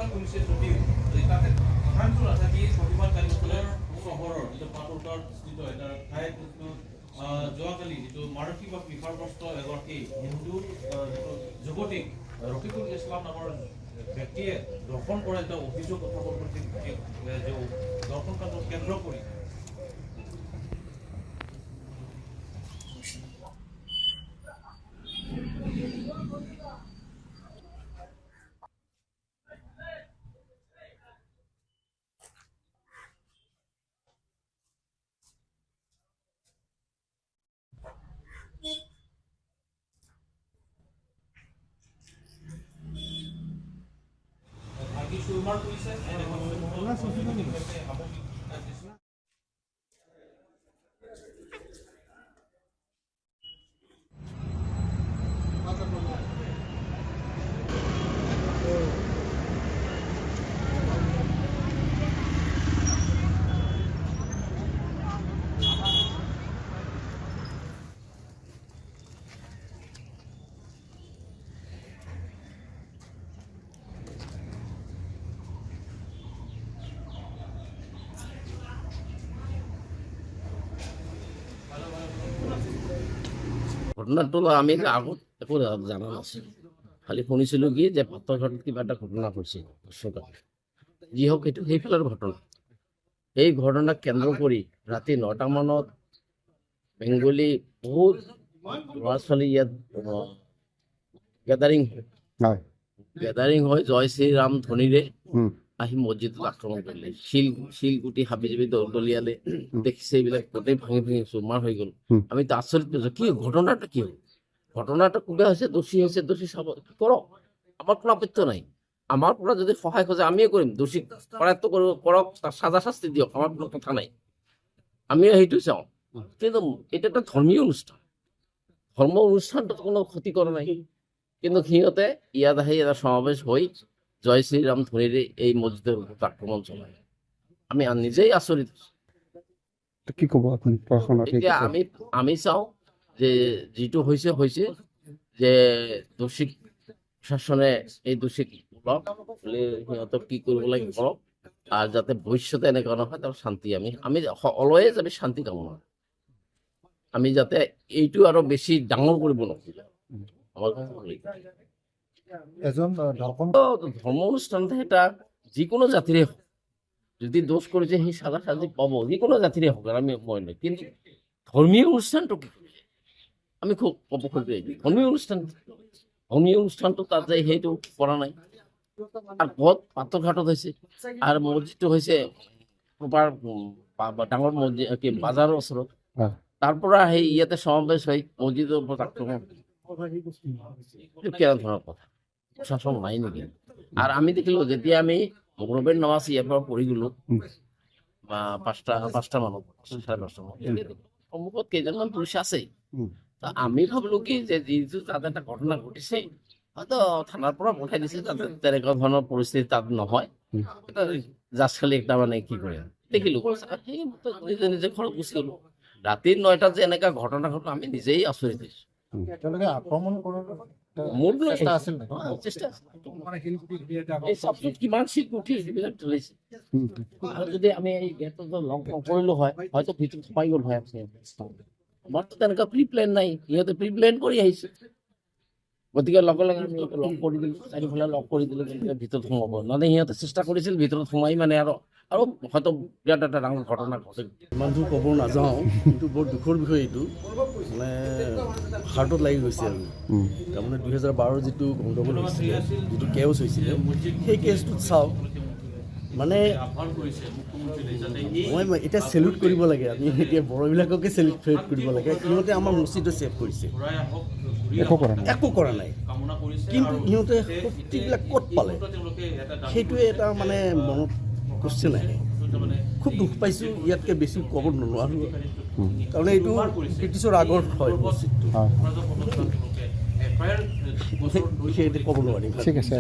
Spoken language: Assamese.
আলোচনা কৰিছে যদিও তাতে সাধাৰণতে নাথাকি প্ৰতিবাদকাৰীসকলে চহৰৰ যিটো পাতলতাৰ স্থিত এটা ঠাইত যোৱাকালি যিটো মানসিক বা বিকাৰগ্ৰস্ত এগৰাকী হিন্দু যুৱতীক ৰফিকুল ইছলাম নামৰ ব্যক্তিয়ে দৰ্শন কৰা এটা অভিযোগ উত্থাপন কৰিছিল দৰ্শন কাণ্ডক কেন্দ্ৰ কৰি। সুৰমাৰ কৰিছে ঘটনাটো আমি আগত একো জানা নাছিলোঁ, খালি শুনিছিলোঁ কি যে পাত্ৰঘাটত কিবা এটা ঘটনা হৈছিল। যি হওক এইটো সেইফালৰ ঘটনা। এই ঘটনাক কেন্দ্ৰ কৰি ৰাতি 9টা মানত বেংগলী বহুত ল'ৰা ছোৱালী ইয়াত গেডাৰিং হয় জয় শ্ৰীৰাম ধ্বনিৰে আহি মছজিদত আক্ৰমণ কৰিলে। শিলগুটি হাবি জাবি দলিয়ালে, দেখিছে এইবিলাক গোটেই ভাঙি চুৰমাৰ হৈ গ'ল। আমি তো আচৰিত পাইছোঁ, কি ঘটনাটা কি হ'ল? ঘটনাটা কোনে হৈছে, দোষী চাব কৰক, আমাৰ কোনো আপত্তি নাই। আমাৰ পৰা যদি সহায় খোজে আমিয়ে কৰিম, দোষী কৰায়ত্ব কৰক, তাৰ সাজা শাস্তি দিয়ক, আমাৰ কোনো কথা নাই, আমিও সেইটো চাওঁ। কিন্তু এটা একটা ধৰ্মীয় অনুষ্ঠান, ধৰ্ম অনুষ্ঠানটোত কোনো ক্ষতি কৰা নাই। কিন্তু সিহঁতে ইয়াত আহি এটা সমাৱেশ হৈ জয় শ্ৰীৰাম ধ্বনিৰে এই মছজিদেৰ উপৰ আক্ৰমণ চলায়। আমি নিজেই আচৰিত। কি ক'ব আপুনি? এতিয়া আমি চাওঁ যে যিটো হৈছে যে দোষী শাসনে এই দোষী সিহঁতক কি কৰিব লাগে কৰক, আৰু যাতে ভৱিষ্যতে এনেকুৱা নহয় তাৰ শান্তি আমি অলৱেজ আমি শান্তি কামনা। আমি যাতে এইটো আৰু বেছি ডাঙৰ কৰিব নোখোজো। ধৰ্ম অনুষ্ঠান এটা যিকোনো জাতিৰে হোক, যদি দোষ করেছে সেই সাজা সাজি পাবো, যিকোনো জাতিরে হোক, আমি মনে নয়। কিন্তু ধর্মীয় অনুষ্ঠানটা কি আমি খুব অপক্ষে ধর্মীয় অনুষ্ঠানটো তাত যাই সেইটো কৰা নাই। আৰ বহুত পাত্ৰঘাটত হৈছে, আৰ মছজিদটো হৈছে প্ৰপাৰ ডাঙৰ মছজিদ কি বাজাৰৰ ওচৰত। তাৰ পৰা সেই ইয়াতে সমাৱেশ হৈ মছজিদৰ ওপৰত আক্ৰমণ কেনে ধৰণৰ কথা? প্ৰশাসন নাই নেকি? আৰ আমি দেখিলো যেতিয়া আমি মগৰবেৰ নামাজ ইয়াৰ পৰা পঢ়ি গলো বা পাঁচটা মানত, 5:30 মানত, সন্মুখত কেইজনমান পুলিচ আছে। আমি ভাবিলো কি যে যিটো তাত এটা ঘটনা ঘটিছে, হয়তো থানাৰ পৰা পঠাই দিছে, তাতে তেনেকুৱা ধৰণৰ পৰিস্থিতি তাত নহয়, জাষ্ট খালি একটা মানে কি কৰে দেখিলো, সেই নিজে নিজে ঘৰত গুচি গলো। ৰাতি 9টাত যে এনেকুৱা ঘটনা ঘটলো আমি নিজেই আচৰিত হৈছো। কিমান শিলগুটি এইবিলাক ঢলিছে, আৰু যদি আমি এই গেটত লগ নকৰিলো হয় হয়তো ভিতৰত সোমাই গ'ল হয়। আমাৰতো তেনেকুৱা প্ৰি প্লেন নাই, সিহঁতে প্ৰি প্লেন কৰি আহিছে। গতিকে লগে লগে আমি লগ কৰি দিলোঁ, চাৰিওফালে লগ কৰি দিলোঁ, ভিতৰত সোমাব। নহ'লে সিহঁতে চেষ্টা কৰিছিল ভিতৰত সোমাই মানে আৰু হয়তো বিৰাট এটা ডাঙৰ ঘটনা ঘটে। ইমান দূৰ ক'ব নাযাওঁ, কিন্তু বৰ দুখৰ বিষয় এইটো, মানে হাৰ্টত লাগি গৈছে। আৰু তাৰমানে 2012 যিটো গণ্ডগোল হৈছিলে, যিটো কেওছ হৈছিলে, সেই কেছটোত চাওক, মানে মই এতিয়া চেলুট কৰিব লাগে। আমি এতিয়া বড়োবিলাককে চেলুট কৰিব লাগে, সিহঁতে আমাৰ মছজিদটো ছেভ কৰিছে, একো কৰা নাই। কিন্তু সিহঁতে শক্তিবিলাক ক'ত পালে, সেইটোৱে এটা মানে মনত কুৱেশ্যন আহে। খুব দুখ পাইছোঁ, ইয়াতকৈ বেছি ক'ব নোৱাৰোঁ, কাৰণ এইটো ব্ৰিটিছৰ আগৰ হয় মছজিদটো, সেই ক'ব নোৱাৰিম। ঠিক আছে।